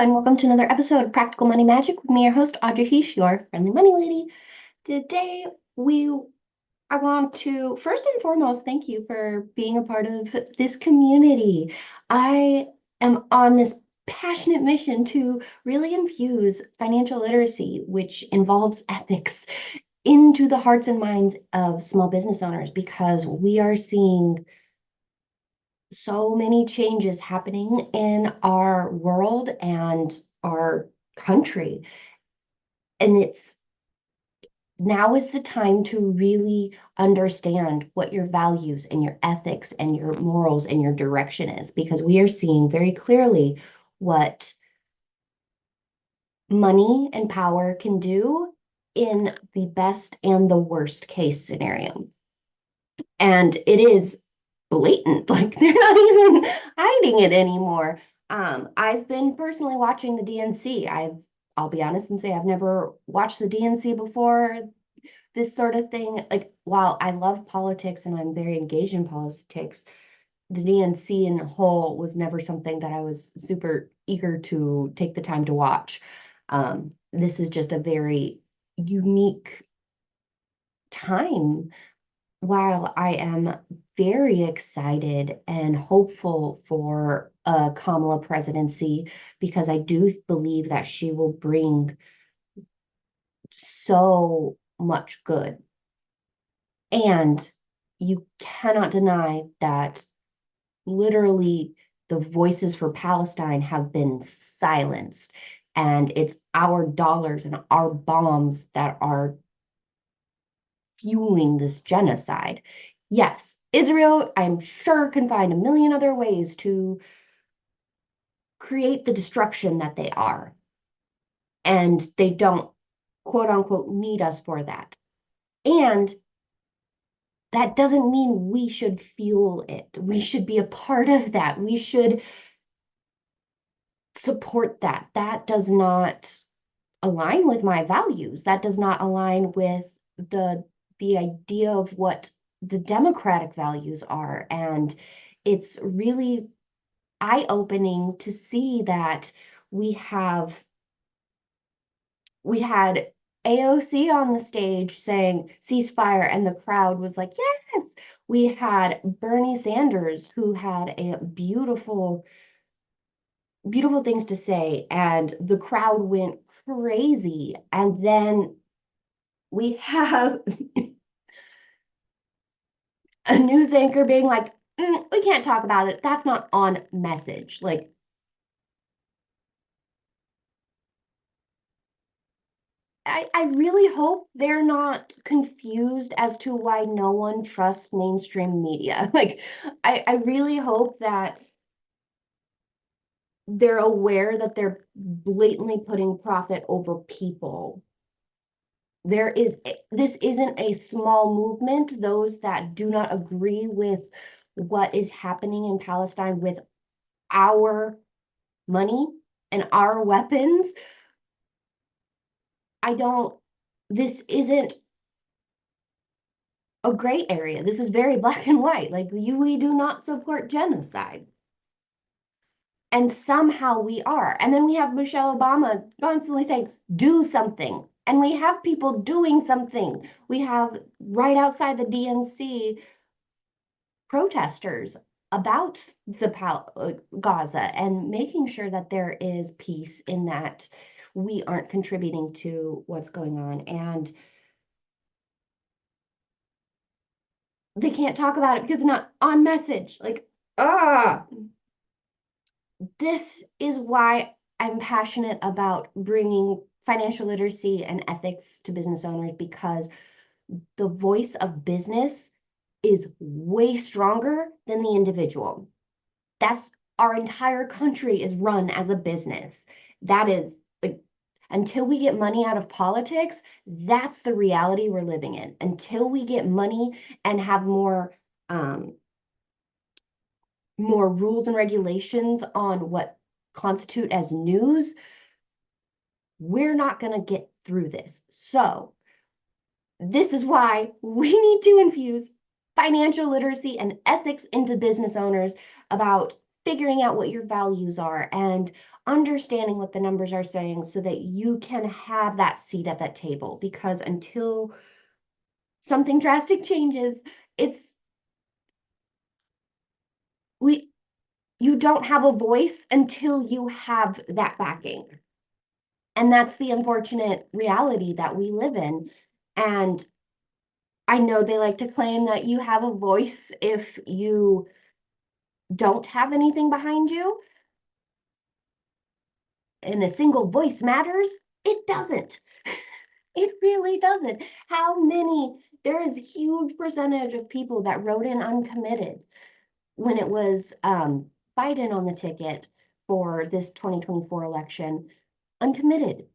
and welcome to another episode of Practical Money Magic with me, your host, Audrey Heesch, your friendly money lady. Today, I want to first and foremost thank you for being a part of this community. I am on this passionate mission to really infuse financial literacy, which involves ethics, into the hearts and minds of small business owners because we are seeing so many changes happening in our world and our country. And it's now is the time to really understand what your values and your ethics and your morals and your direction is, because we are seeing very clearly what money and power can do in the best and the worst case scenario. And it is blatant, like they're not even hiding it anymore. I've been personally watching the DNC. I'll be honest and say I've never watched the DNC before. This sort of thing, like while I love politics and I'm very engaged in politics, the DNC in whole was never something that I was super eager to take the time to watch. This is just a very unique time. While I am very excited and hopeful for a Kamala presidency, because I do believe that she will bring so much good. And you cannot deny that literally the voices for Palestine have been silenced. And it's our dollars and our bombs that are fueling this genocide. Yes, Israel, I'm sure, can find a million other ways to create the destruction that they are. And they don't, quote unquote, need us for that. And that doesn't mean we should fuel it. We should be a part of that. We should support that. That does not align with my values. That does not align with the idea of what the democratic values are. And it's really eye-opening to see that we had AOC on the stage saying ceasefire, and the crowd was like, yes. We had Bernie Sanders, who had a beautiful things to say, and the crowd went crazy. And then we have a news anchor being like, we can't talk about it. That's not on message. Like, I really hope they're not confused as to why no one trusts mainstream media. Like, I really hope that they're aware that they're blatantly putting profit over people. This isn't a small movement. Those that do not agree with what is happening in Palestine with our money and our weapons, this isn't a gray area. This is very black and white. Like, we do not support genocide. And somehow we are. And then we have Michelle Obama constantly saying, do something. And we have people doing something. We have right outside the DNC protesters about the Gaza and making sure that there is peace in that we aren't contributing to what's going on. And they can't talk about it because it's not on message. Like, this is why I'm passionate about bringing financial literacy and ethics to business owners, because the voice of business is way stronger than the individual. That's our entire country is run as a business. That is, like, until we get money out of politics, that's the reality we're living in. Until we get money and have more rules and regulations on what constitute as news, we're not going to get through this. So this is why we need to infuse financial literacy and ethics into business owners about figuring out what your values are and understanding what the numbers are saying so that you can have that seat at that table. Because until something drastic changes, it's we you don't have a voice until you have that backing. And that's the unfortunate reality that we live in. And I know they like to claim that you have a voice if you don't have anything behind you, and a single voice matters. It doesn't. It really doesn't. How many, there is a huge percentage of people that wrote in uncommitted when it was Biden on the ticket for this 2024 election. Uncommitted.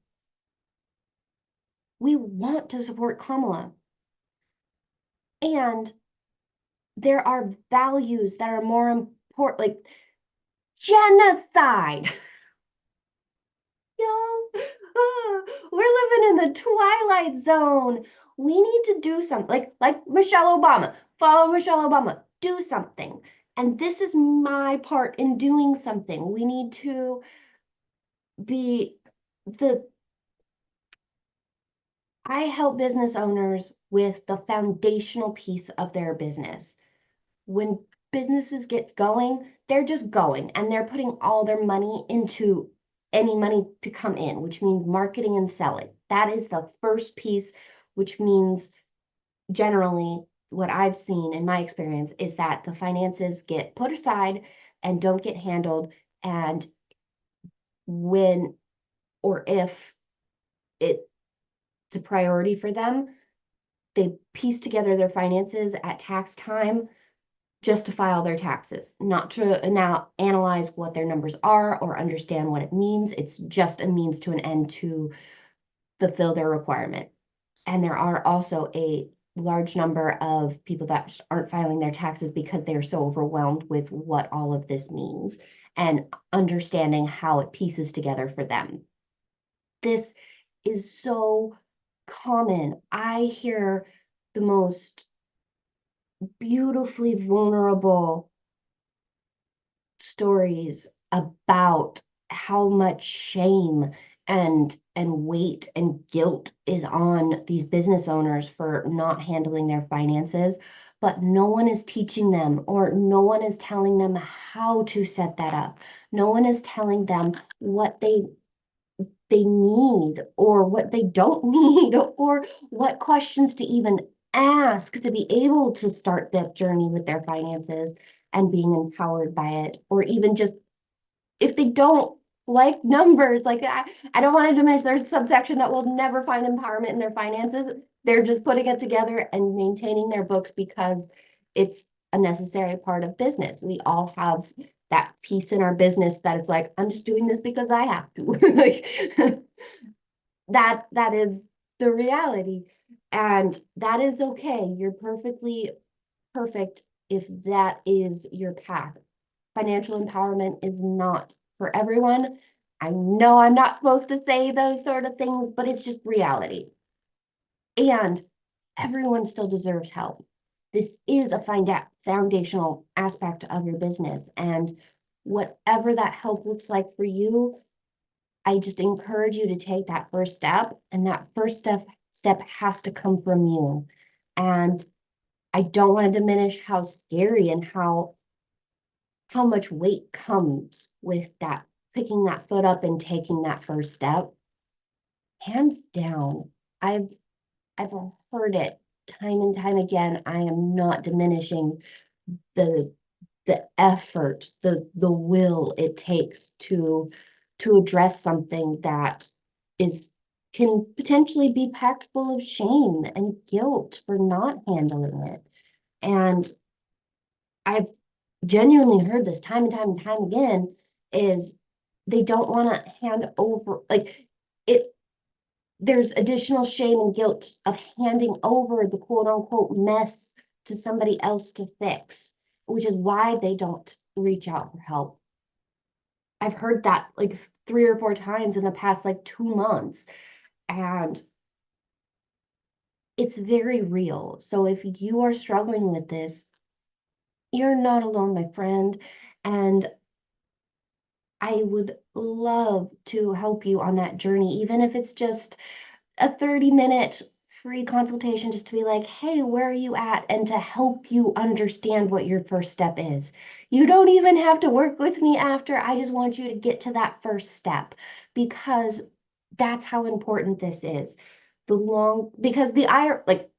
We want to support Kamala. And there are values that are more important, like genocide. Yeah. We're living in the twilight zone. We need to do something like Michelle Obama. Follow Michelle Obama. Do something. And this is my part in doing something. We need to be the I help business owners with the foundational piece of their business. When businesses get going, they're just going and they're putting all their money into any money to come in, which means marketing and selling. That is the first piece, which means generally what I've seen in my experience is that the finances get put aside and don't get handled. And when or if it's a priority for them, they piece together their finances at tax time just to file their taxes, not to now analyze what their numbers are or understand what it means. It's just a means to an end to fulfill their requirement. And there are also a large number of people that just aren't filing their taxes because they are so overwhelmed with what all of this means and understanding how it pieces together for them. This is so common. I hear the most beautifully vulnerable stories about how much shame and weight and guilt is on these business owners for not handling their finances, but no one is teaching them or no one is telling them how to set that up. No one is telling them what they need or what they don't need or what questions to even ask to be able to start that journey with their finances and being empowered by it, or even just if they don't like numbers, like I don't want to diminish, there's a subsection that will never find empowerment in their finances. They're just putting it together and maintaining their books because it's a necessary part of business. We all have that piece in our business that it's like, I'm just doing this because I have to. Like that is the reality. And that is okay. You're perfectly perfect if that is your path. Financial empowerment is not for everyone. I know I'm not supposed to say those sort of things, but it's just reality. And everyone still deserves help. This is a foundational aspect of your business. And whatever that help looks like for you, I just encourage you to take that first step. And that first step has to come from you. And I don't want to diminish how scary and how much weight comes with that, picking that foot up and taking that first step. Hands down, I've I've heard it time and time again. I am not diminishing the effort, the will it takes to address something that is can potentially be packed full of shame and guilt for not handling it. And I've genuinely heard this time and time and time again is they don't want to hand over like it there's additional shame and guilt of handing over the quote unquote mess to somebody else to fix, which is why they don't reach out for help. I've heard that like 3 or 4 times in the past like 2 months, and it's very real. So if you are struggling with this, you're not alone, my friend. And I would love to help you on that journey, even if it's just a 30-minute free consultation, just to be like, hey, where are you at? And to help you understand what your first step is. You don't even have to work with me after. I just want you to get to that first step because that's how important this is. Because the IR, like,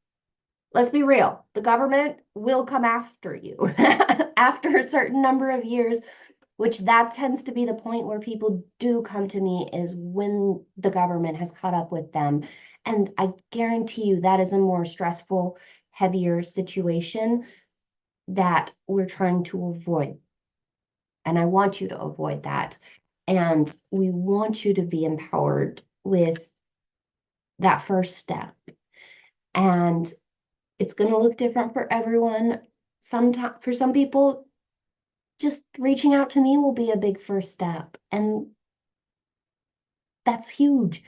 let's be real, the government will come after you after a certain number of years, which that tends to be the point where people do come to me is when the government has caught up with them. And I guarantee you that is a more stressful, heavier situation that we're trying to avoid. And I want you to avoid that. And we want you to be empowered with that first step. And it's going to look different for everyone. Sometimes for some people, just reaching out to me will be a big first step. And that's huge.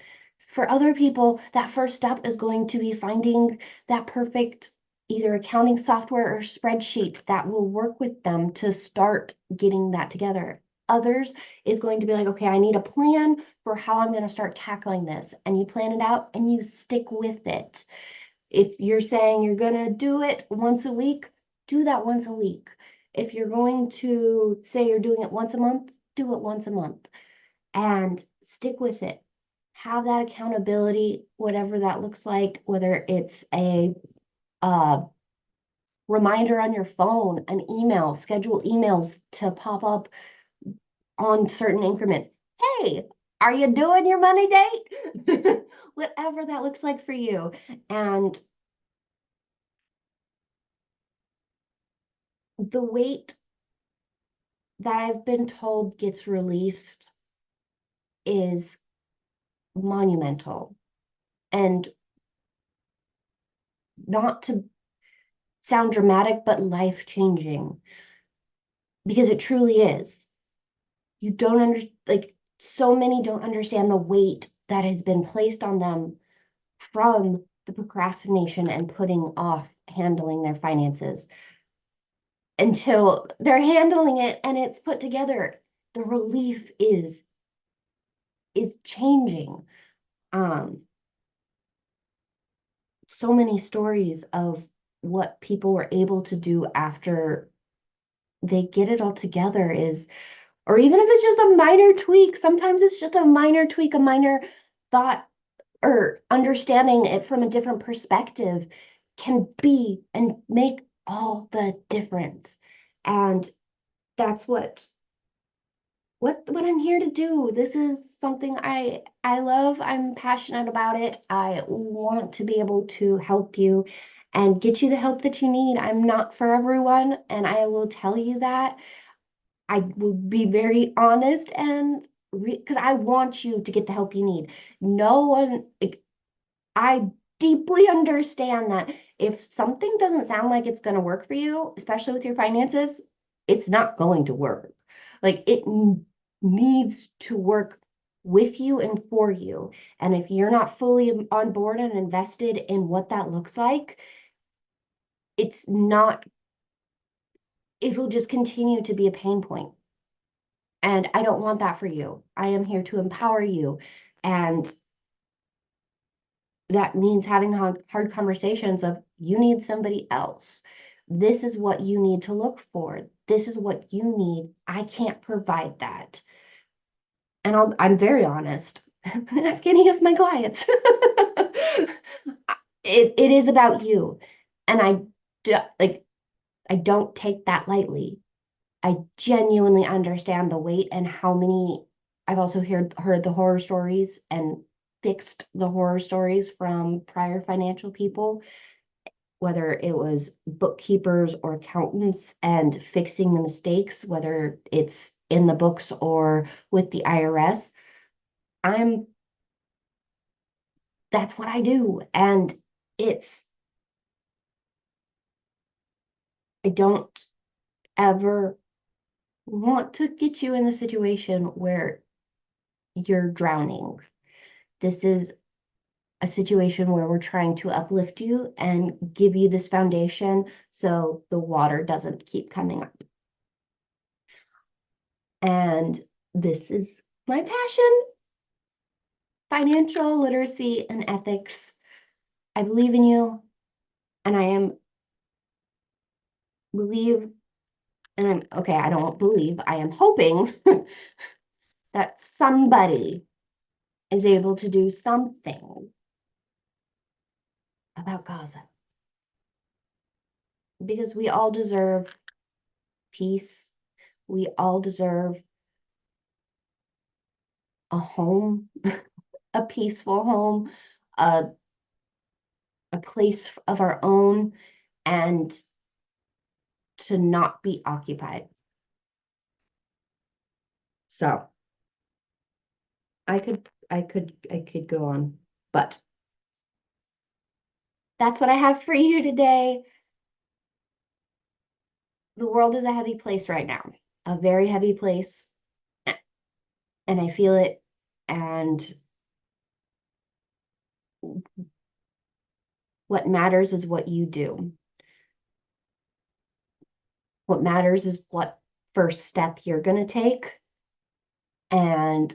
For other people, that first step is going to be finding that perfect either accounting software or spreadsheet that will work with them to start getting that together. Others is going to be like, okay, I need a plan for how I'm going to start tackling this. And you plan it out and you stick with it. If you're saying you're going to do it once a week, do that once a week. If you're going to say you're doing it once a month, do it once a month and stick with it. Have that accountability, whatever that looks like, whether it's a reminder on your phone, an email, schedule emails to pop up on certain increments. Hey, are you doing your money date? Whatever that looks like for you. And the weight that I've been told gets released is monumental. And not to sound dramatic, but life changing because it truly is. You don't understand, like, so many don't understand the weight that has been placed on them from the procrastination and putting off handling their finances until they're handling it and it's put together. The relief is changing. Um, so many stories of what people were able to do after they get it all together is, or even if it's just a minor tweak, sometimes it's just a minor tweak, a minor thought or understanding it from a different perspective can be and make all the difference. And that's what I'm here to do. This is something I love. I'm passionate about it. I want to be able to help you and get you the help that you need. I'm not for everyone, and I will tell you that. I will be very honest and because I want you to get the help you need. No one, like, I deeply understand that if something doesn't sound like it's going to work for you, especially with your finances, it's not going to work. Like needs to work with you and for you. And if you're not fully on board and invested in what that looks like, it's not, it will just continue to be a pain point. And I don't want that for you. I am here to empower you. And that means having hard conversations of you need somebody else. This is what you need to look for. This is what you need. I can't provide that. And I'm very honest. Ask any of my clients. It is about you. And like I don't take that lightly. I genuinely understand the weight and how many I've also heard the horror stories and fixed the horror stories from prior financial people, whether it was bookkeepers or accountants, and fixing the mistakes, whether it's in the books or with the IRS. I'm That's what I do. And it's I don't ever want to get you in the situation where you're drowning. This is a situation where we're trying to uplift you and give you this foundation so the water doesn't keep coming up. And this is my passion, financial literacy and ethics. I believe in you, and believe, and okay, I don't believe, I am hoping that somebody is able to do something about Gaza because we all deserve peace. We all deserve a home, a peaceful home, a, a place of our own, and to not be occupied. So I could go on, but that's what I have for you today. The world is a heavy place right now, a very heavy place, and I feel it. And what matters is what you do. What matters is what first step you're going to take and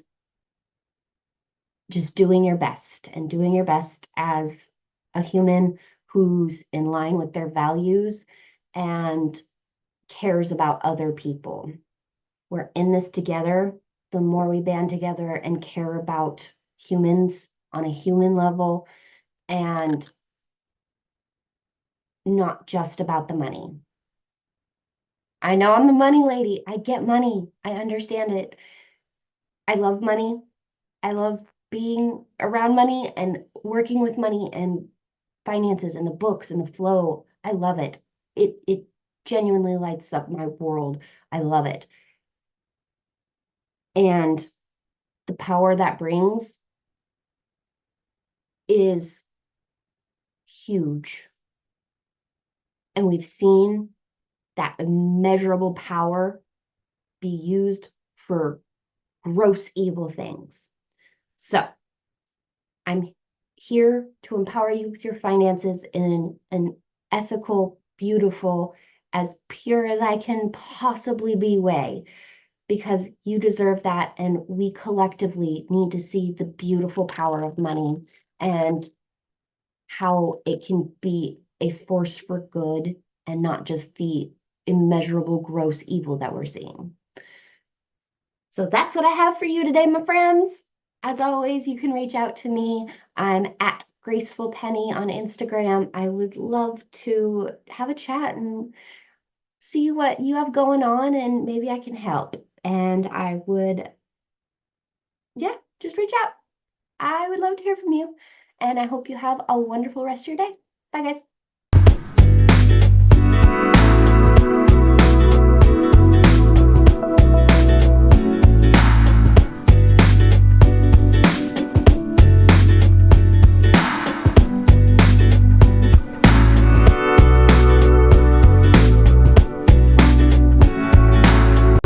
just doing your best and doing your best as a human who's in line with their values and cares about other people. We're in this together. The more we band together and care about humans on a human level and not just about the money. I know I'm the money lady. I get money. I understand it. I love money. I love being around money and working with money and finances and the books and the flow. I love it. It genuinely lights up my world. I love it. And the power that brings is huge. And we've seen that immeasurable power be used for gross evil things. So I'm here to empower you with your finances in an ethical, beautiful, as pure as I can possibly be way, because you deserve that. And we collectively need to see the beautiful power of money and how it can be a force for good and not just the immeasurable, gross evil that we're seeing. So that's what I have for you today, my friends. As always, you can reach out to me. I'm at Graceful Penny on Instagram. I would love to have a chat and see what you have going on, and maybe I can help. And I would, yeah, just reach out. I would love to hear from you. And I hope you have a wonderful rest of your day. Bye, guys.